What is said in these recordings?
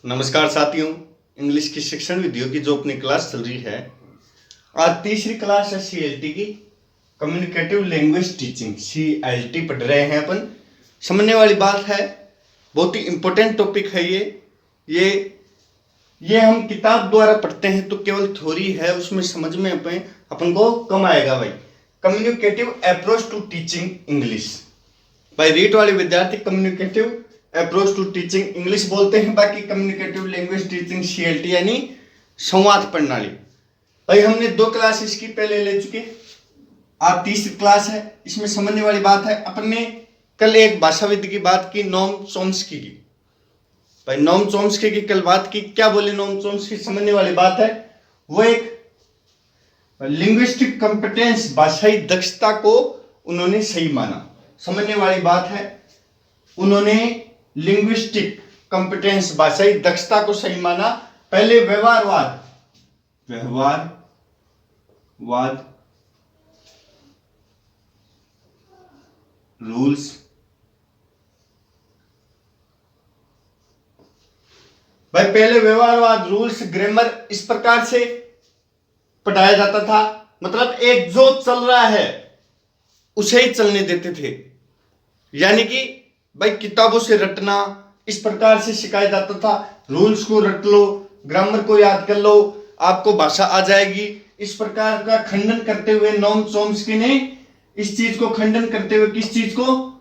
नमस्कार साथियों, इंग्लिश की शिक्षण विधियों की जो अपनी क्लास चल रही है, आज तीसरी क्लास है CLT की, कम्युनिकेटिव लैंग्वेज टीचिंग। CLT पढ़ रहे हैं अपन। समझने वाली बात है, बहुत ही इंपॉर्टेंट टॉपिक है ये हम किताब द्वारा पढ़ते हैं तो केवल थ्योरी है, उसमें समझ में अपन को कम आएगा भाई। Communicative approach to teaching English. भाई रीट वाले विद्यार्थी communicative approach to teaching English बोलते हैं, बाकी कम्युनिकेटिव लैंग्वेज टीचिंग CLT यानी संवाद प्रणाली। भाई हमने 2 क्लास इसकी पहले ले चुके, आज तीसरी क्लास है। इसमें समझने वाली बात है, अपन ने कल एक भाषाविद की बात की, नोम चॉम्स्की की। भाई नोम चॉम्स्की की कल बात की, क्या बोले नोम चॉम्स्की? समझने वाली बात है, वो एक लिंग्विस्टिक कॉम्पिटेंस, भाषाई दक्षता को उन्होंने सही माना। समझने वाली बात है, उन्होंने लिंग्विस्टिक कॉम्पिटेंस, भाषाई दक्षता को सही माना। पहले व्यवहारवाद रूल्स, भाई पहले व्यवहारवाद, रूल्स, ग्रामर इस प्रकार से पढ़ाया जाता था। मतलब एक जो चल रहा है उसे ही चलने देते थे, यानी कि भाई किताबों से रटना इस प्रकार से सिखाया जाता था। रूल्स को रट लो, ग्रामर को याद कर लो, आपको भाषा आ जाएगी। इस प्रकार का खंडन करते हुए नोम चॉम्स्की ने इस चीज को खंडन करते हुए, किस चीज को?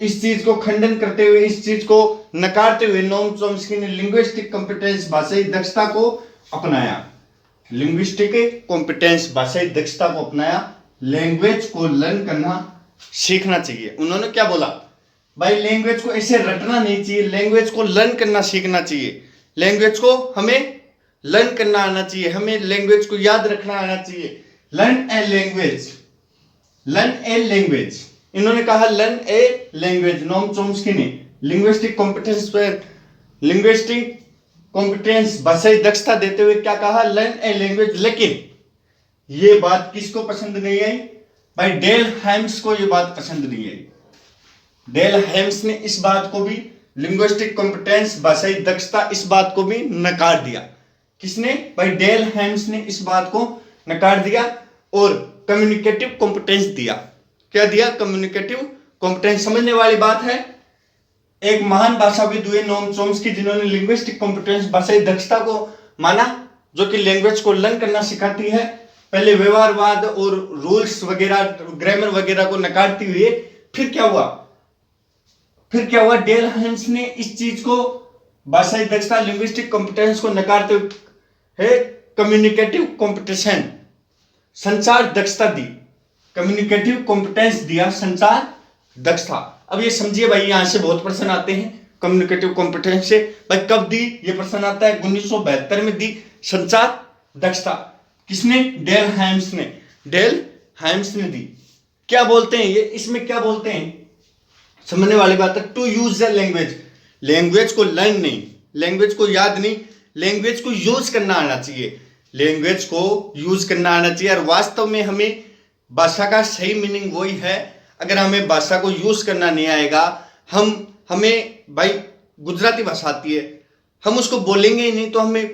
इस चीज को खंडन करते हुए, इस चीज को नकारते हुए नोम चॉम्स्की ने लिंग्विस्टिक कॉम्पिटेंस, भाषाई दक्षता को अपनाया। लिंग्विस्टिक कॉम्पिटेंस, भाषाई दक्षता को अपनाया। लैंग्वेज को लर्न करना सीखना चाहिए। उन्होंने क्या बोला? भाई लैंग्वेज को ऐसे रटना नहीं चाहिए, लैंग्वेज को लर्न करना सीखना चाहिए। लैंग्वेज को हमें लर्न करना आना चाहिए, हमें लैंग्वेज को याद रखना आना चाहिए। Learn a language, learn a language. इन्होंने कहा learn a language, Noam Chomsky ने लिंग्विस्टिक कॉम्पिटेंस पर, लिंग्विस्टिक कॉम्पिटेंस, भाषाई दक्षता देते हुए क्या कहा? Learn a language. लेकिन ये बात किसको पसंद नहीं आई? भाई डेल हैम्स को ये बात पसंद नहीं आई। डेल हैम्स ने इस बात को भी, लिंग्विस्टिक कॉम्पिटेंस, भाषाई दक्षता, इस बात को भी नकार दिया। किसने? भाई डेल हैम्स ने इस बात को नकार दिया और कम्युनिकेटिव कॉम्पिटेंस दिया। क्या दिया? Communicative competence. समझने वाली बात है, एक महान भाषाविद हुए नोम चॉम्स्की, जिन्होंने लिंग्विस्टिक कॉम्पिटेंस, भाषाई दक्षता को माना, जो कि लैंग्वेज को लर्न करना सिखाती है। पहले व्यवहारवाद और रूल्स वगैरह, ग्रामर वगैरह को नकारती हुए फिर क्या हुआ? डेल हैम्स ने इस चीज को, भाषाई दक्षता, लिंग्विस्टिक कॉम्पिटेंस को नकारते हुए कम्युनिकेटिव कॉम्पिटेशन, संचार दक्षता दी। कम्युनिकेटिव कॉम्पिटेंस दिया, संचार दक्षता। अब ये समझिए भाई, यहां से बहुत प्रश्न आते हैं कम्युनिकेटिव कॉम्पिटेंस से। भाई कब दी? ये प्रश्न आता है 1972 में दी संचार दक्षता। किसने? डेल हैम्स ने। डेल हैम्स ने दी। क्या बोलते हैं ये? इसमें क्या बोलते हैं? समझने वाली बात है, to use the language. Language को लर्न नहीं, लैंग्वेज को याद नहीं, लैंग्वेज को यूज करना आना चाहिए। लैंग्वेज को यूज करना आना चाहिए। और वास्तव में हमें भाषा का सही मीनिंग वही है। अगर हमें भाषा को यूज करना नहीं आएगा, हमें भाई गुजराती भाषा आती है, हम उसको बोलेंगे ही नहीं तो हमें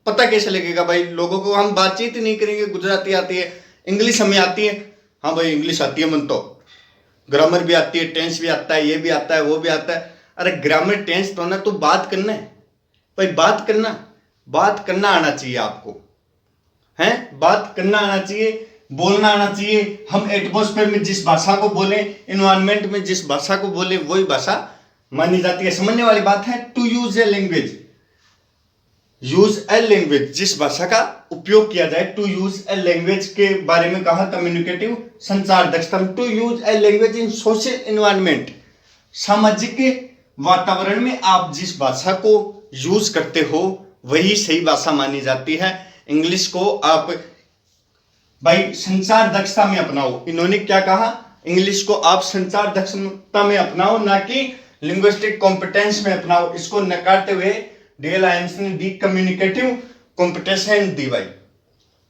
पता कैसे लगेगा? भाई लोगों को हम बातचीत ही नहीं करेंगे। गुजराती आती है, इंग्लिश हमें आती है, हाँ भाई इंग्लिश आती है मन तो, ग्रामर भी आती है, टेंस भी आता है, ये भी आता है, वो भी आता है। अरे ग्रामर टेंस तो ना, तो बात करना है भाई, बात करना आना चाहिए आपको, हैं? बात करना आना चाहिए, बोलना आना चाहिए। हम एटमॉस्फेयर में जिस भाषा को बोले, एनवायरमेंट में जिस भाषा को बोले, वही भाषा मानी जाती है। समझने वाली बात है, to use a language, use a language, जिस भाषा का उपयोग किया जाए। टू यूज ए लैंग्वेज के बारे में कहा कम्युनिकेटिव, संचार दक्षता। To use a language in social environment, सामाजिक वातावरण में आप जिस भाषा को यूज करते हो वही सही भाषा मानी जाती है। इंग्लिश को आप भाई संचार दक्षता में अपनाओ। इन्होंने क्या कहा? इंग्लिश को आप संचार दक्षता में अपनाओ, ना कि लिंग्विस्टिक कॉम्पिटेंस में अपनाओ। इसको नकारते हुए डेल हैम्स ने दी कम्युनिकेटिव कॉम्पिटेंस दी भाई,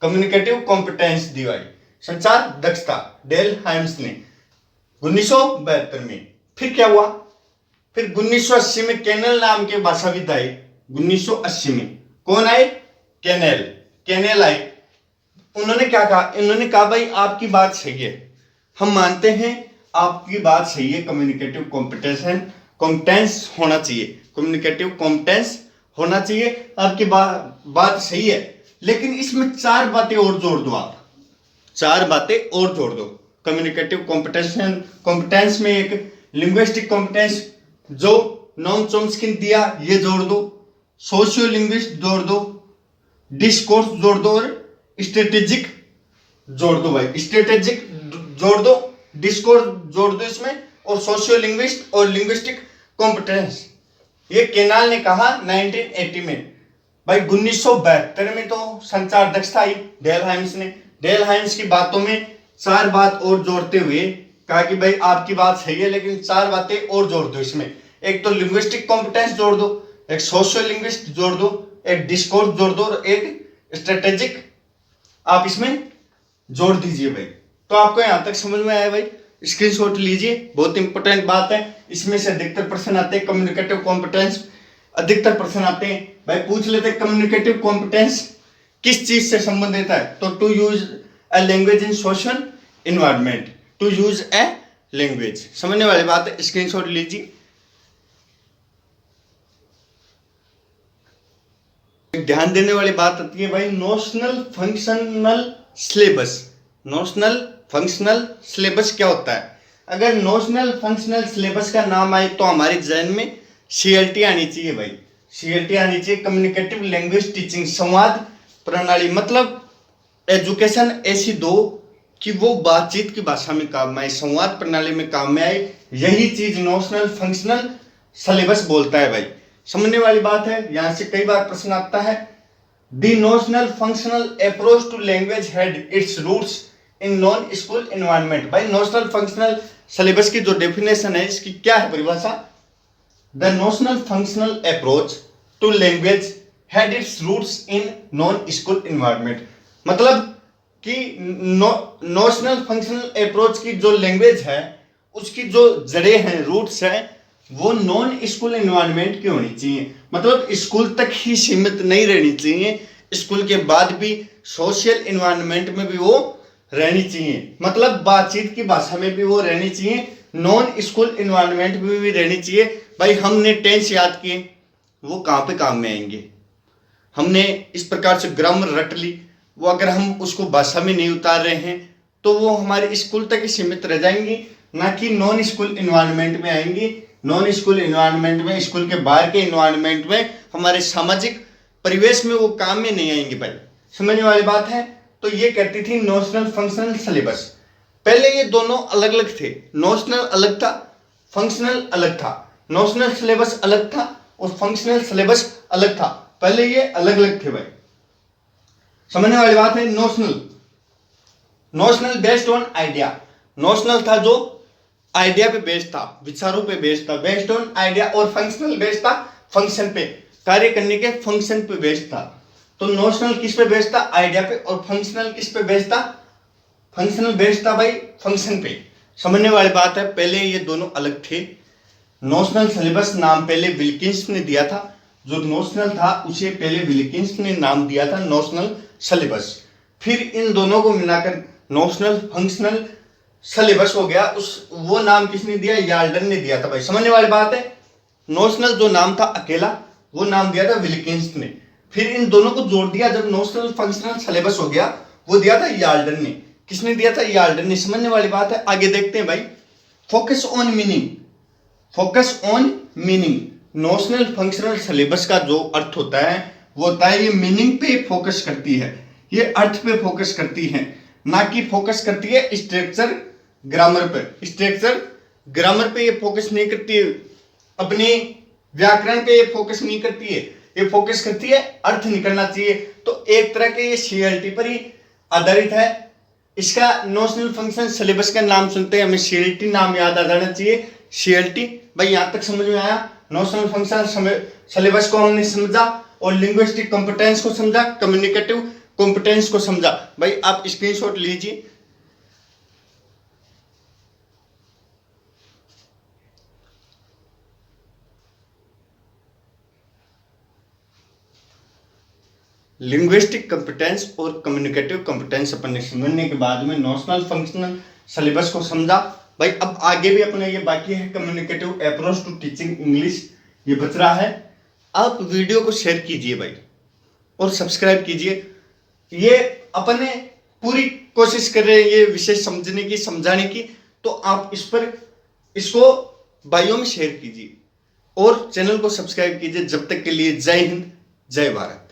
कम्युनिकेटिव कॉम्पिटेंस दी भाई, संचार दक्षता, डेल हैम्स ने 1972 में। फिर क्या हुआ? फिर 1980 में कैनल नाम के भाषाविद आए। 1980 में। कौन आए? कैनेल आए। उन्होंने क्या कहा? इन्होंने कहा भाई आपकी बात सही है, हम मानते हैं आपकी बात सही है, कम्युनिकेटिव कॉम्पिटेंस होना चाहिए, कम्युनिकेटिव कॉम्पिटेंस होना चाहिए, आपकी बात सही है, लेकिन इसमें 4 बातें और जोड़ दो आप, 4 बातें और जोड़ दो। कम्युनिकेटिव कॉम्पिटेंस में एक लिंग्विस्टिक कॉम्पिटेंस जो नॉम चॉम्स्की ने दिया ये जोड़ दो, सोशियो लिंग्विस्ट जोड़ दो, डिस्कोर्स जोड़ दो और स्ट्रेटेजिक जोड़ दो भाई, स्ट्रेटेजिक जोड़ दो, डिस्कोर्स जोड़ दो इसमें, और सोशियो लिंग्विस्ट और लिंग्विस्टिक कॉम्पिटेंस। ये केनाल ने कहा 1980 में। भाई 1972 में तो संचार दक्षता आई डेलहाइम्स ने। डेलहाइम्स की बातों में 4 बात और जोड़ते हुए कहा कि भाई आपकी बात सही है लेकिन 4 बातें और जोड़ दो इसमें, एक तो लिंग्विस्टिक कॉम्पिटेंस जोड़ दो, एक सोशियो लिंग्विस्ट जोड़ दो, एक डिस्कोर्स जोड़ दो और एक स्ट्रेटेजिक आप इसमें जोड़ दीजिए भाई। तो आपको यहां तक समझ में आया भाई? स्क्रीनशॉट लीजिए, बहुत इंपॉर्टेंट बात है। इसमें से अधिकतर प्रश्न आते हैं कम्युनिकेटिव कॉम्पिटेंस, अधिकतर प्रश्न आते हैं भाई, पूछ लेते हैं कम्युनिकेटिव कॉम्पिटेंस किस चीज से संबंधित है, तो to use a language in social environment, to use a language, समझने वाली बात है, स्क्रीनशॉट लीजिए। ध्यान देने वाली बात आती है भाई notional functional syllabus. Notional functional syllabus क्या होता है? अगर नोशनल फंक्शनल सिलेबस का नाम आए तो हमारे जहन में सीएलटी आनी चाहिए भाई, सीएलटी आनी चाहिए, कम्युनिकेटिव लैंग्वेज टीचिंग, संवाद प्रणाली। मतलब एजुकेशन ऐसी दो कि वो बातचीत की भाषा में काम आए, संवाद प्रणाली में काम में आए, यही चीज नोशनल फंक्शनल सिलेबस बोलता है भाई, समझने वाली बात है। यहां से कई बार प्रश्न आता है, the notional functional approach to language had its roots in non school environment. भाई नोशनल फंक्शनल सिलेबस की जो डेफिनेशन है इसकी क्या है परिभाषा? The notional functional approach to language had its roots in non school environment. मतलब कि नोशनल फंक्शनल अप्रोच की जो लैंग्वेज है उसकी जो जड़ें हैं, रूट्स हैं, वो नॉन स्कूल एनवायरनमेंट की होनी चाहिए। मतलब स्कूल तक ही सीमित नहीं रहनी चाहिए, स्कूल के बाद भी सोशल एनवायरनमेंट में भी वो रहनी चाहिए, मतलब बातचीत की भाषा में भी वो रहनी चाहिए, नॉन स्कूल एनवायरनमेंट में भी रहनी चाहिए। भाई हमने टेंस याद किए, वो कहाँ पे काम में आएंगे? हमने इस प्रकार से ग्रामर रट ली, वो अगर हम उसको भाषा में नहीं उतार रहे हैं तो वो हमारे स्कूल तक ही सीमित रह जाएंगी, ना कि नॉन स्कूल एनवायरनमेंट में आएंगी। नॉन स्कूल एनवायरनमेंट में, स्कूल के बाहर के एनवायरनमेंट में, हमारे सामाजिक परिवेश में वो काम में नहीं आएंगे भाई, समझने वाली बात है। तो ये कहती थी नोशनल फंक्शनल सिलेबस। पहले ये दोनों अलग अलग थे, नोशनल अलग था, फंक्शनल अलग था, नोशनल सिलेबस अलग था और फंक्शनल सिलेबस अलग था, पहले ये अलग अलग थे भाई, समझने वाली बात है। Notional based on idea, notional था जो आइडिया पे बेस्ड था, विचारों पे बेस्ड था, बेस्ड ऑन आइडिया, और फंक्शनल बेस्ड था फंक्शन पे, कार्य करने के फंक्शन पे बेस्ड था। तो नोशनल किस पे बेस्ड था? आइडिया पे, और फंक्शनल किस पे बेस्ड था? फंक्शनल बेस्ड था भाई फंक्शन पे, समझने वाली बात है। पहले ये दोनों अलग थे। नोशनल सिलेबस नाम पहले विल्किंस ने दिया था, जो नोशनल था उसे पहले विल्किंस ने नाम दिया था नोशनल सिलेबस, फिर इन दोनों को मिलाकर नोशनल फंक्शनल सिलेबस हो गया। उस वो नाम किसने दिया? याल्डन ने दिया था भाई, समझने वाली बात है। नोशनल जो नाम था अकेला, वो नाम दिया था विल्किंस ने, फिर इन दोनों को जोड़ दिया जब नोशनल फंक्शनल सिलेबस हो गया, वो दिया था याल्डन ने। किसने दिया था? याल्डन ने, समझने वाली बात है। आगे देखते हैं भाई, focus on meaning, focus on meaning. Notional functional syllabus का जो अर्थ होता है वो होता है ये मीनिंग पे फोकस करती है, ये अर्थ पे फोकस करती है, ना कि फोकस करती है स्ट्रक्चर ग्रामर पे। स्ट्रक्चर ग्रामर पे ये फोकस नहीं करती है, अपनी व्याकरण पे ये फोकस नहीं करती है, ये फोकस करती है अर्थ निकलना चाहिए। तो एक तरह के ये सीएलटी पर ही आधारित है। इसका नोशनल फंक्शन सिलेबस का नाम सुनते हैं हमें सीएलटी नाम याद आ जाना चाहिए, सीएलटी। भाई यहां तक समझ में आया? नोशनल फंक्शन सिलेबस को हमने समझा और लिंग्विस्टिक कॉम्पिटेंस को समझा, कम्युनिकेटिव कॉम्पिटेंस को समझा। भाई आप स्क्रीनशॉट लीजिए। लिंग्विस्टिक कंपिटेंस और कम्युनिकेटिव कंपिटेंस अपन ने समझने के बाद में नोशनल फंक्शनल सिलेबस को समझा। भाई अब आगे भी अपने ये बाकी है communicative approach to teaching English, ये बच रहा है। आप वीडियो को शेयर कीजिए भाई और सब्सक्राइब कीजिए। ये अपने पूरी कोशिश कर रहे हैं ये विषय समझने की, समझाने की, तो आप इसको भाइयों में शेयर कीजिए और चैनल को सब्सक्राइब कीजिए। जब तक के लिए जय हिंद, जय भारत।